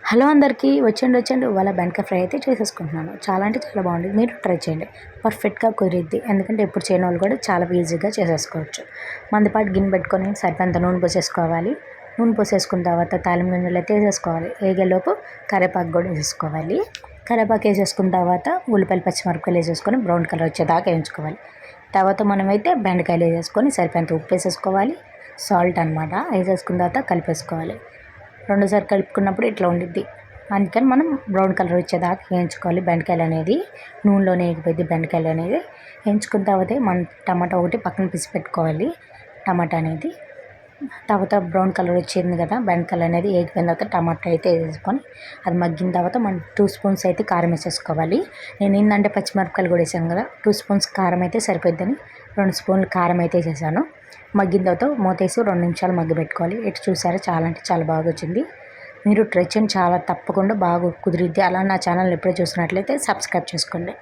Hello అందరికీ వచ్చండి ఇవాళ బెండకాయ ఫ్రై అయితే చేసేసుకుంటున్నాను. చాలా అంటే చాలా బాగుంది. మీరు ట్రై చేయండి. పర్ఫెక్ట్గా కుదిరిద్ది. ఎందుకంటే ఎప్పుడు చేయని వాళ్ళు కూడా చాలా ఈజీగా చేసేసుకోవచ్చు. మందపాటి గిన్నె పెట్టుకొని సరిపడంత నూనె పోసేసుకోవాలి. నూనె పోసేసుకున్న తర్వాత తాలింపు గింజలు అయితే వేసేసుకోవాలి. వేగేలోపు కరివేపాకు కూడా వేసేసుకోవాలి. కరివేపాకు వేసేసుకున్న తర్వాత ఉల్లిపాయలు పచ్చిమిరపకాయలు వేసేసుకొని బ్రౌన్ కలర్ వచ్చేదాకా వేయించుకోవాలి. తర్వాత మనమైతే బెండకాయలు వేసేసుకొని సరిపడంత ఉప్పు వేసేసుకోవాలి. సాల్ట్ అనమాట వేసేసుకున్న తర్వాత కలిపేసుకోవాలి. రెండోసారి కలుపుకున్నప్పుడు ఇట్లా ఉండిద్ది. అందుకని మనం బ్రౌన్ కలర్ వచ్చేదాకా వేయించుకోవాలి. బెండకాయలు అనేది నూనెలోనే వేగిపోయింది. బెండకాయలు అనేది వేయించుకున్న తర్వాత మనం టమాటా ఒకటి పక్కన పిసి పెట్టుకోవాలి. టమాటా అనేది తర్వాత బ్రౌన్ కలర్ వచ్చింది కదా, బెండకాయలు అనేది వేగిపోయిన తర్వాత టమాటా అయితే వేసుకొని అది మగ్గిన తర్వాత మనం 2 స్పూన్స్ అయితే కారం వేసేసుకోవాలి. నేను ఏంటంటే పచ్చిమిరపకాయలు కూడా వేసాను కదా, 2 స్పూన్స్ కారం అయితే సరిపోద్దని 2 స్పూన్లు కారం అయితే వేసేసాను. మగ్గిన తర్వాత మూతేసి 2 నిమిషాలు మగ్గబెట్టుకోవాలి. ఇటు చూసారా, చాలా అంటే చాలా బాగా వచ్చింది. మీరు ట్రై చేయండి, చాలా తప్పకుండా బాగా కుదిరిద్ది. అలా నా ఛానల్ ఎప్పుడో చూసినట్లయితే సబ్స్క్రైబ్ చేసుకోండి.